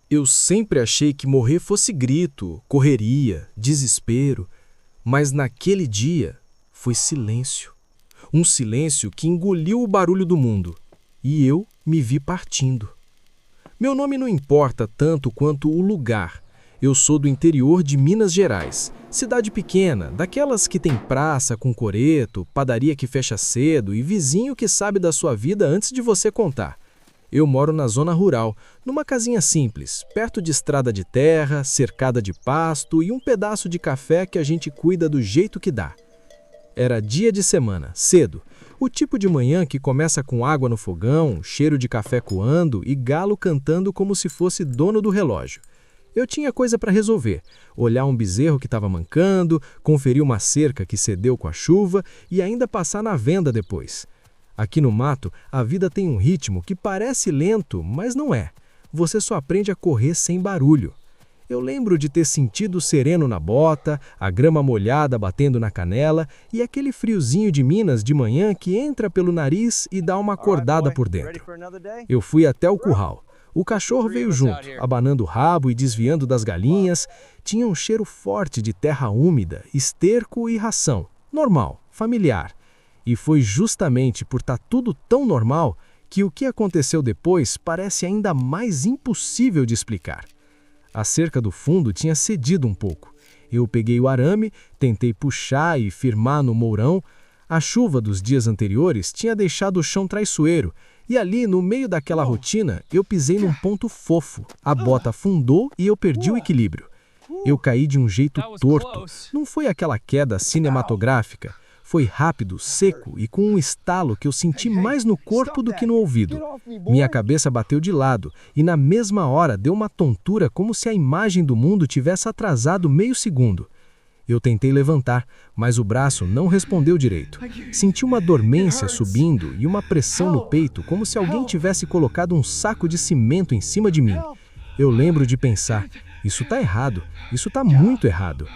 Eu sempre achei que morrer fosse grito, correria, desespero, mas naquele dia foi silêncio. Um silêncio que engoliu o barulho do mundo, e eu me vi partindo. Meu nome não importa tanto quanto o lugar. Eu sou do interior de Minas Gerais, cidade pequena, daquelas que tem praça com coreto, padaria que fecha cedo e vizinho que sabe da sua vida antes de você contar. Eu moro na zona rural, numa casinha simples, perto de estrada de terra, cercada de pasto e um pedaço de café que a gente cuida do jeito que dá. Era dia de semana, cedo, o tipo de manhã que começa com água no fogão, cheiro de café coando e galo cantando como se fosse dono do relógio. Eu tinha coisa para resolver, olhar um bezerro que estava mancando, conferir uma cerca que cedeu com a chuva e ainda passar na venda depois. Aqui no mato, a vida tem um ritmo que parece lento, mas não é. Você só aprende a correr sem barulho. Eu lembro de ter sentido o sereno na bota, a grama molhada batendo na canela e aquele friozinho de Minas de manhã que entra pelo nariz e dá uma acordada por dentro. Eu fui até o curral. O cachorro veio junto, abanando o rabo e desviando das galinhas. Tinha um cheiro forte de terra úmida, esterco e ração. Normal, familiar. E foi justamente por estar tudo tão normal que o que aconteceu depois parece ainda mais impossível de explicar. A cerca do fundo tinha cedido um pouco. Eu peguei o arame, tentei puxar e firmar no mourão. A chuva dos dias anteriores tinha deixado o chão traiçoeiro, e ali, no meio daquela rotina, eu pisei num ponto fofo. A bota afundou e eu perdi o equilíbrio. Eu caí de um jeito torto. Não foi aquela queda cinematográfica. Foi rápido, seco e com um estalo que eu senti mais no corpo do que no ouvido. Minha cabeça bateu de lado e na mesma hora deu uma tontura como se a imagem do mundo tivesse atrasado meio segundo. Eu tentei levantar, mas o braço não respondeu direito. Senti uma dormência subindo e uma pressão no peito, como se alguém tivesse colocado um saco de cimento em cima de mim. Eu lembro de pensar, isso tá errado, isso tá muito errado.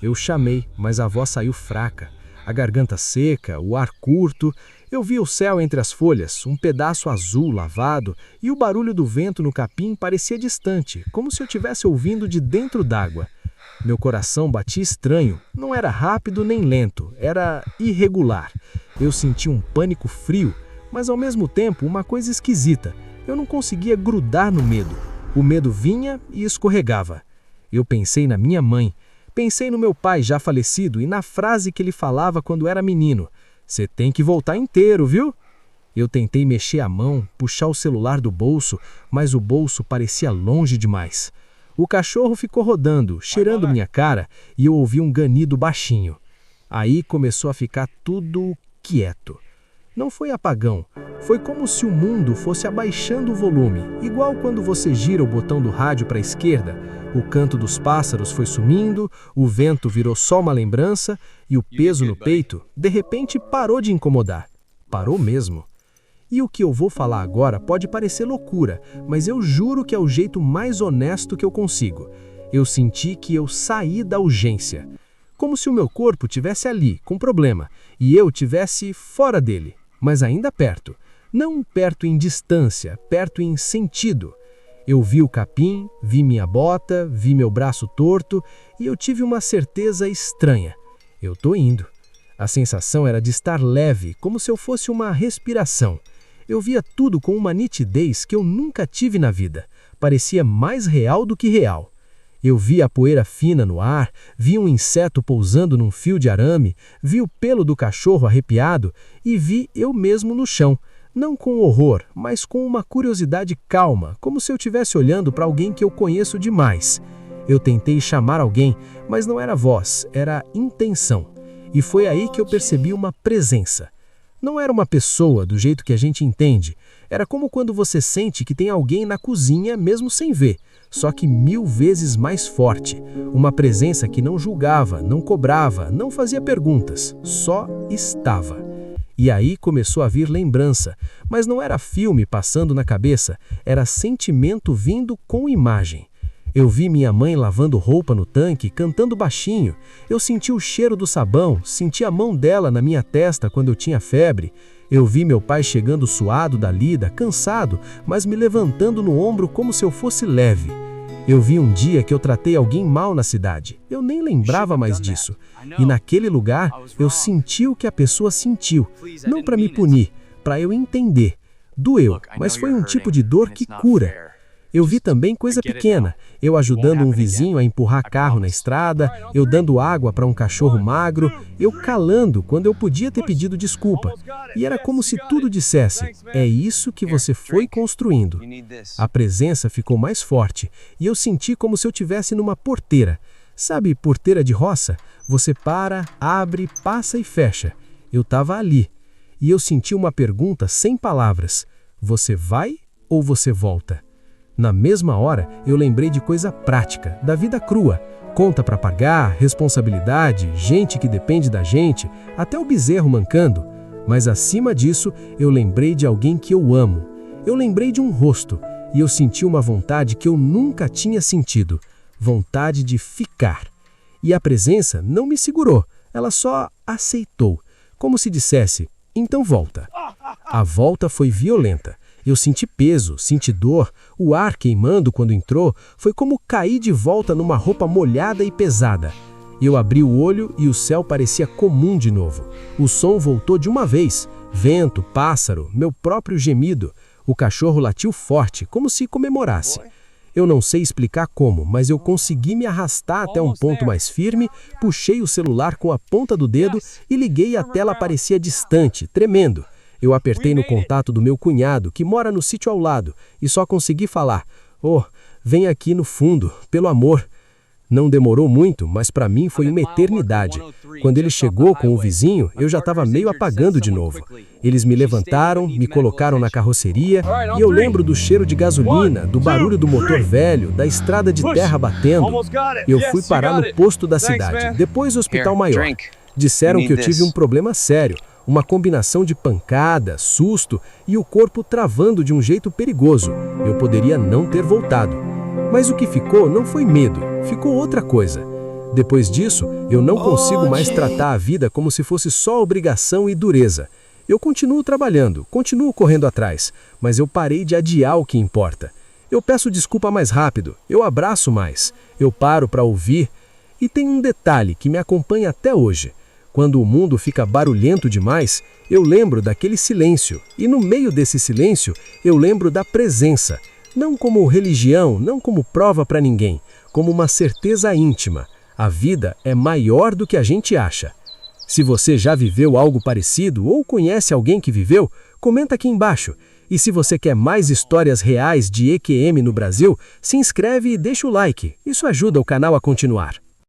Eu chamei, mas a voz saiu fraca. A garganta seca, o ar curto. Eu vi o céu entre as folhas, um pedaço azul lavado, e o barulho do vento no capim parecia distante, como se eu estivesse ouvindo de dentro d'água. Meu coração batia estranho, não era rápido nem lento, era irregular. Eu senti um pânico frio, mas ao mesmo tempo uma coisa esquisita. Eu não conseguia grudar no medo. O medo vinha e escorregava. Eu pensei na minha mãe. Pensei no meu pai já falecido e na frase que ele falava quando era menino. Você tem que voltar inteiro, viu? Eu tentei mexer a mão, puxar o celular do bolso, mas o bolso parecia longe demais. O cachorro ficou rodando, cheirando minha cara, e eu ouvi um ganido baixinho. Aí começou a ficar tudo quieto. Não foi apagão, foi como se o mundo fosse abaixando o volume, igual quando você gira o botão do rádio para a esquerda. O canto dos pássaros foi sumindo, o vento virou só uma lembrança e o peso no peito, de repente, parou de incomodar. Parou mesmo. E o que eu vou falar agora pode parecer loucura, mas eu juro que é o jeito mais honesto que eu consigo. Eu senti que eu saí da urgência. Como se o meu corpo tivesse ali, com problema, e eu tivesse fora dele, mas ainda perto. Não perto em distância, perto em sentido. Eu vi o capim, vi minha bota, vi meu braço torto e eu tive uma certeza estranha. Eu tô indo. A sensação era de estar leve, como se eu fosse uma respiração. Eu via tudo com uma nitidez que eu nunca tive na vida. Parecia mais real do que real. Eu vi a poeira fina no ar, vi um inseto pousando num fio de arame, vi o pelo do cachorro arrepiado e vi eu mesmo no chão. Não com horror, mas com uma curiosidade calma, como se eu estivesse olhando para alguém que eu conheço demais. Eu tentei chamar alguém, mas não era voz, era intenção. E foi aí que eu percebi uma presença. Não era uma pessoa do jeito que a gente entende. Era como quando você sente que tem alguém na cozinha mesmo sem ver, só que 1000 vezes mais forte. Uma presença que não julgava, não cobrava, não fazia perguntas, só estava. E aí começou a vir lembrança, mas não era filme passando na cabeça, era sentimento vindo com imagem. Eu vi minha mãe lavando roupa no tanque, cantando baixinho. Eu senti o cheiro do sabão, senti a mão dela na minha testa quando eu tinha febre. Eu vi meu pai chegando suado da lida, cansado, mas me levantando no ombro como se eu fosse leve. Eu vi um dia que eu tratei alguém mal na cidade. Eu nem lembrava mais disso. E naquele lugar, eu senti o que a pessoa sentiu. Não para me punir, para eu entender. Doeu, mas foi um tipo de dor que cura. Eu vi também coisa pequena, eu ajudando um vizinho a empurrar carro na estrada, eu dando água para um cachorro magro, eu calando quando eu podia ter pedido desculpa. E era como se tudo dissesse, é isso que você foi construindo. A presença ficou mais forte e eu senti como se eu estivesse numa porteira. Sabe, porteira de roça? Você para, abre, passa e fecha. Eu estava ali. E eu senti uma pergunta sem palavras. Você vai ou você volta? Na mesma hora, eu lembrei de coisa prática, da vida crua. Conta para pagar, responsabilidade, gente que depende da gente, até o bezerro mancando. Mas acima disso, eu lembrei de alguém que eu amo. Eu lembrei de um rosto e eu senti uma vontade que eu nunca tinha sentido. Vontade de ficar. E a presença não me segurou, ela só aceitou. Como se dissesse, então volta. A volta foi violenta. Eu senti peso, senti dor, o ar queimando quando entrou, foi como cair de volta numa roupa molhada e pesada. Eu abri o olho e o céu parecia comum de novo. O som voltou de uma vez, vento, pássaro, meu próprio gemido. O cachorro latiu forte, como se comemorasse. Eu não sei explicar como, mas eu consegui me arrastar até um ponto mais firme, puxei o celular com a ponta do dedo e liguei e a tela parecia distante, tremendo. Eu apertei no contato do meu cunhado, que mora no sítio ao lado, e só consegui falar, "Oh, vem aqui no fundo, pelo amor." Não demorou muito, mas para mim foi uma eternidade. Quando ele chegou com o vizinho, eu já estava meio apagando de novo. Eles me levantaram, me colocaram na carroceria, e eu lembro do cheiro de gasolina, do barulho do motor velho, da estrada de terra batendo. Eu fui parar no posto da cidade, depois o hospital maior. Disseram que eu tive um problema sério. Uma combinação de pancada, susto e o corpo travando de um jeito perigoso. Eu poderia não ter voltado. Mas o que ficou não foi medo, ficou outra coisa. Depois disso, eu não consigo mais tratar a vida como se fosse só obrigação e dureza. Eu continuo trabalhando, continuo correndo atrás, mas eu parei de adiar o que importa. Eu peço desculpa mais rápido, eu abraço mais, eu paro para ouvir. E tem um detalhe que me acompanha até hoje. Quando o mundo fica barulhento demais, eu lembro daquele silêncio. E no meio desse silêncio, eu lembro da presença. Não como religião, não como prova para ninguém, como uma certeza íntima. A vida é maior do que a gente acha. Se você já viveu algo parecido ou conhece alguém que viveu, comenta aqui embaixo. E se você quer mais histórias reais de EQM no Brasil, se inscreve e deixa o like. Isso ajuda o canal a continuar.